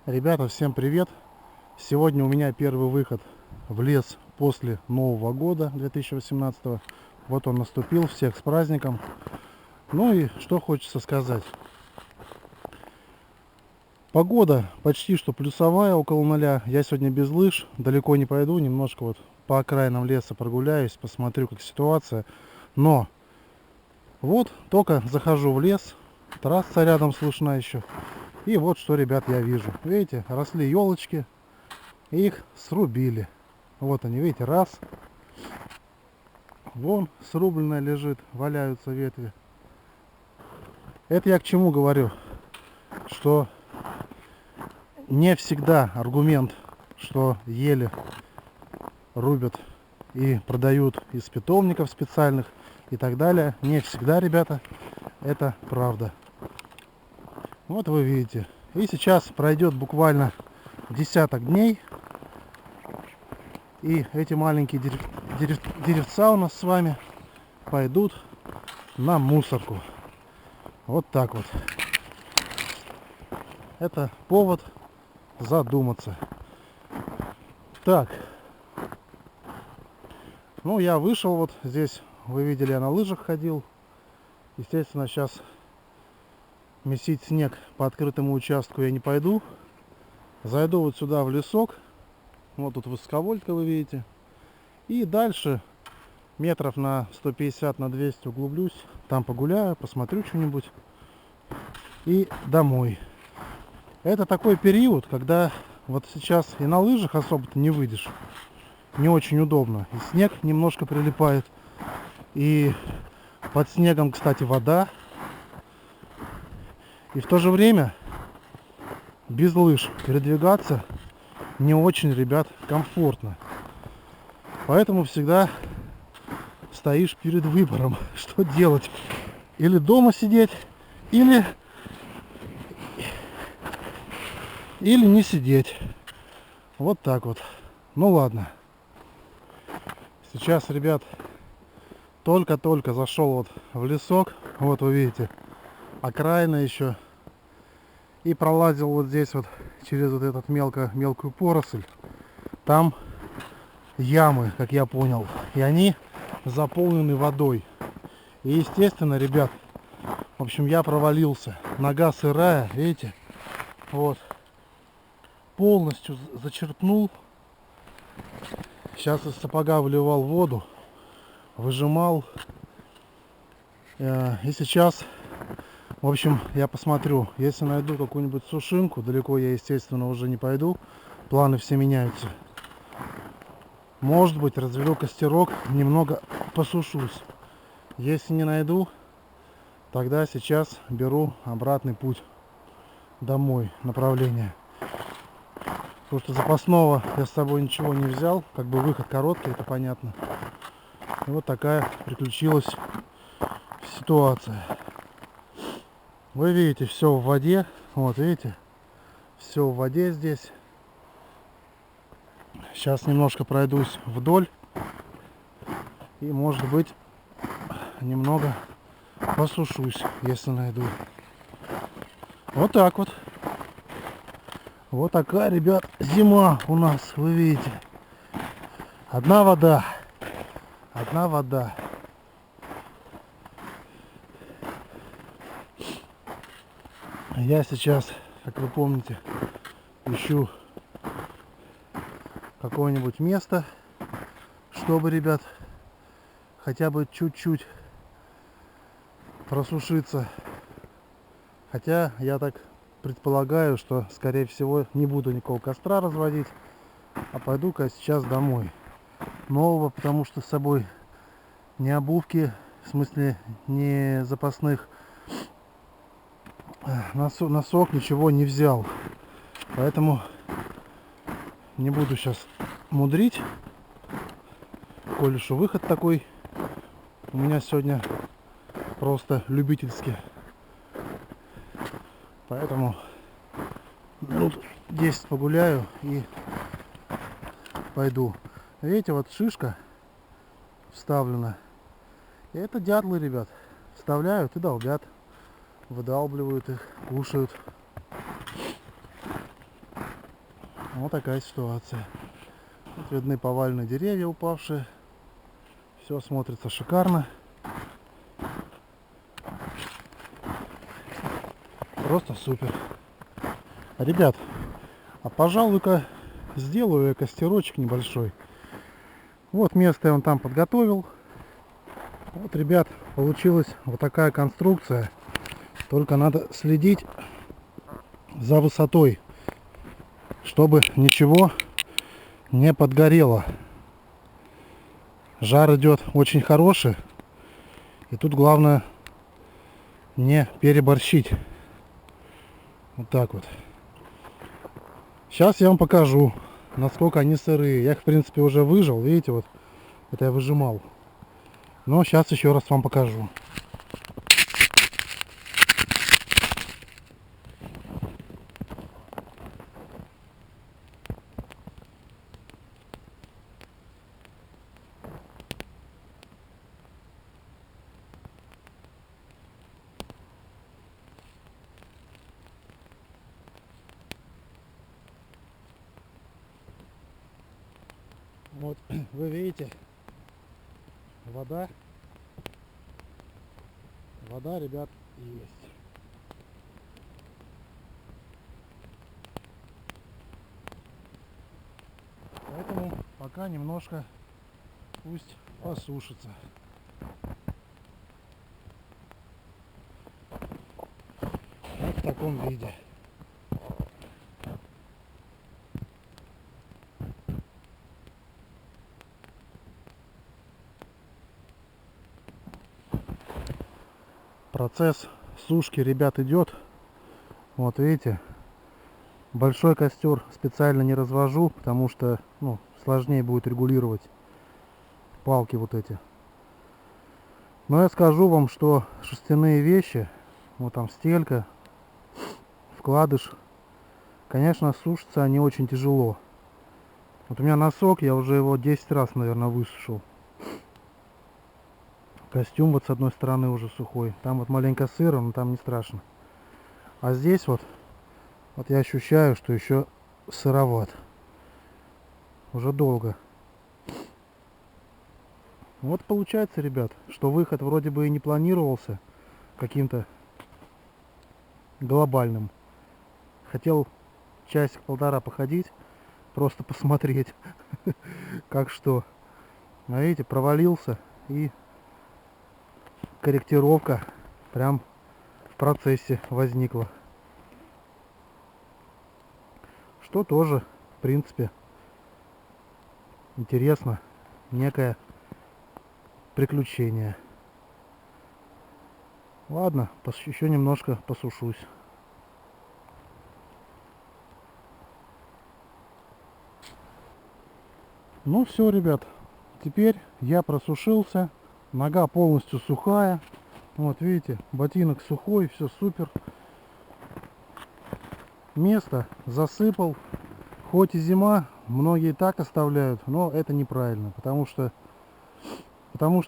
Ребята, всем привет! Сегодня у меня первый выход в лес после Нового года 2018. Вот он наступил, всех с праздником. Ну и что хочется сказать. Погода почти что плюсовая, около нуля. Я сегодня без лыж, далеко не пойду, немножко вот по окраинам леса прогуляюсь, посмотрю, как ситуация. Но вот только захожу в лес, трасса рядом слышна еще. И вот что, ребят, я вижу. Видите, росли елочки. Их срубили. Вот они, видите, раз. Вон срубленная лежит, валяются ветви. Это я к чему говорю? Что не всегда аргумент, что ели рубят и продают из питомников специальных и так далее. Не всегда, ребята, это правда. Вот вы видите. И сейчас пройдет буквально десяток дней. И эти маленькие деревца у нас с вами пойдут на мусорку. Вот так вот. Это повод задуматься. Так. Ну, я вышел вот здесь. Вы видели, я на лыжах ходил. Естественно, сейчас месить снег по открытому участку я не пойду. Зайду вот сюда в лесок. Вот тут высоковольтка, вы видите. И дальше метров на 150, на 200 углублюсь. Там погуляю, посмотрю что-нибудь. И домой. Это такой период, когда вот сейчас и на лыжах особо-то не выйдешь. Не очень удобно. И снег немножко прилипает. И под снегом, кстати, вода. И в то же время без лыж передвигаться не очень, ребят, комфортно. Поэтому всегда стоишь перед выбором, что делать. Или дома сидеть, или не сидеть. Вот так вот. Ну ладно. Сейчас, ребят, только-только зашел вот в лесок. Вот вы видите, окраина еще. И пролазил вот здесь вот через вот этот мелкую поросль. Там ямы, как я понял. И они заполнены водой. И естественно, ребят, в общем, я провалился. Нога сырая, видите? Вот. Полностью зачерпнул. Сейчас из сапога выливал воду. Выжимал. И сейчас, в общем, я посмотрю. Если найду какую-нибудь сушинку, далеко я, естественно, уже не пойду. Планы все меняются. Может быть, разведу костерок, немного посушусь. Если не найду, тогда сейчас беру обратный путь домой, направление. Потому что запасного я с собой ничего не взял. Как бы выход короткий, это понятно. И вот такая приключилась ситуация. Вы видите, все в воде. Вот видите, все в воде здесь. Сейчас немножко пройдусь вдоль. И, может быть, немного посушусь, если найду. Вот так вот. Вот такая, ребят, зима у нас, вы видите. Одна вода. Одна вода. Я сейчас, как вы помните, ищу какое-нибудь место, чтобы, ребят, хотя бы чуть-чуть просушиться. Хотя я так предполагаю, что, скорее всего, не буду никакого костра разводить, а пойду-ка сейчас домой. Нового, потому что с собой ни обувки, в смысле ни запасных носок, ничего не взял. Поэтому не буду сейчас мудрить. Коль уж выход такой у меня сегодня просто любительский. Поэтому минут 10 погуляю и пойду. Видите, вот шишка вставлена. И это дятлы, ребят. Вставляют и долбят. Выдалбливают их, кушают. Вот такая ситуация. Тут видны поваленные деревья упавшие. Все смотрится шикарно. Просто супер. Ребят, а пожалуй-ка сделаю я костерочек небольшой. Вот место я вон там подготовил. Вот, ребят, получилась вот такая конструкция. Только надо следить за высотой, чтобы ничего не подгорело. Жар идет очень хороший. И тут главное не переборщить. Вот так вот. Сейчас я вам покажу, насколько они сырые. Я их, в принципе, уже выжал. Видите, вот это я выжимал. Но сейчас еще раз вам покажу. Вот вы видите, вода, ребят, есть. Поэтому пока немножко пусть посушится. Вот в таком виде. Процесс сушки, ребят, идет. Вот видите, большой костер специально не развожу, потому что сложнее будет регулировать палки вот эти. Но я скажу вам, что шерстяные вещи, вот там стелька, вкладыш, конечно, сушатся они очень тяжело. Вот у меня носок, я уже его 10 раз, наверное, высушил. Костюм вот с одной стороны уже сухой. Там вот маленько сыро, но там не страшно. А здесь вот я ощущаю, что еще сыроват. Уже долго. Вот получается, ребят, что выход вроде бы и не планировался каким-то глобальным. Хотел часик-полтора походить, просто посмотреть, как что. А видите, провалился, и корректировка прям в процессе возникла. Что тоже, в принципе, интересно, некое приключение. Ладно, еще немножко посушусь. Ну все, ребят, теперь я просушился, нога полностью сухая. Вот видите, ботинок сухой, все супер. Место засыпал. Хоть и зима, многие так оставляют, но это неправильно, потому что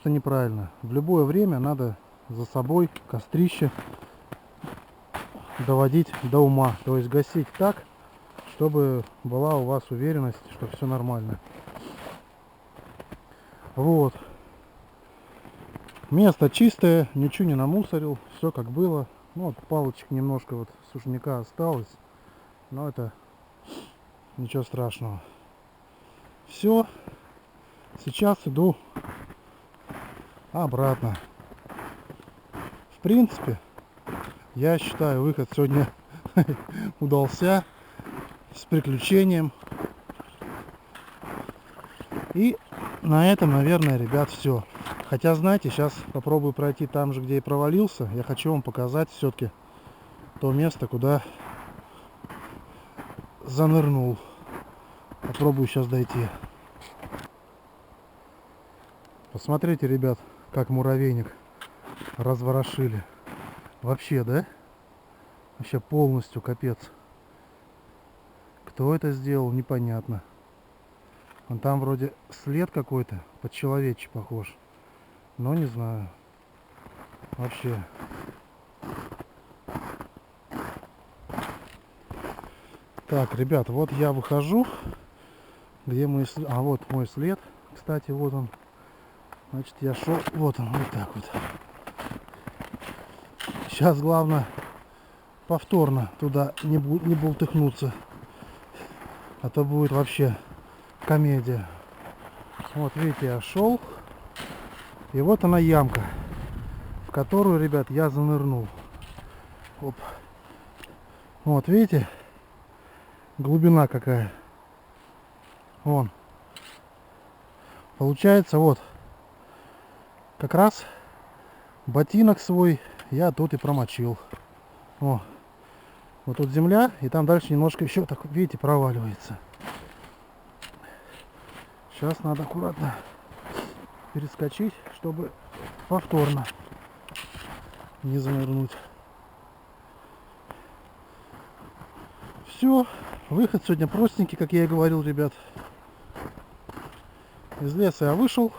неправильно. В любое время надо за собой кострище доводить до ума, то есть гасить так, чтобы была у вас уверенность, что все нормально. Вот. Место чистое, ничего не намусорил, все как было. Ну, вот палочек немножко вот сушняка осталось, но это ничего страшного. Все, сейчас иду обратно. В принципе, я считаю, выход сегодня удался, с приключением. И на этом, наверное, ребят, все. Хотя, знаете, сейчас попробую пройти там же, где и провалился. Я хочу вам показать все-таки то место, куда занырнул. Попробую сейчас дойти. Посмотрите, ребят, как муравейник разворошили. Вообще, да? Вообще полностью капец. Кто это сделал, непонятно. Вон там вроде след какой-то, под человечий похож. Но не знаю. Вообще. Так, ребят, вот я выхожу. Где мой след? А, вот мой след. Кстати, вот он. Значит, я шел. Вот он, вот так вот. Сейчас главное повторно туда не бултыхнуться. А то будет вообще комедия. Вот видите, я шел. И вот она ямка, в которую, ребят, я занырнул. Оп. Вот видите, глубина какая. Вон. Получается, вот. Как раз ботинок свой я тут и промочил. О. Вот тут земля, и там дальше немножко еще, так видите, проваливается. Сейчас надо аккуратно перескочить, чтобы повторно не занырнуть. Все, выход сегодня простенький, как я и говорил, ребят. Из леса я вышел.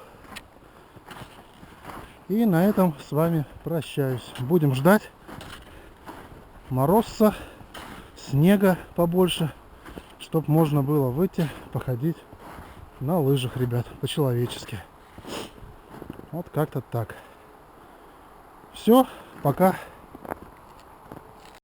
И на этом с вами прощаюсь. Будем ждать морозца, снега побольше, чтобы можно было выйти, походить на лыжах, ребят, по-человечески. Вот как-то так. Все, пока.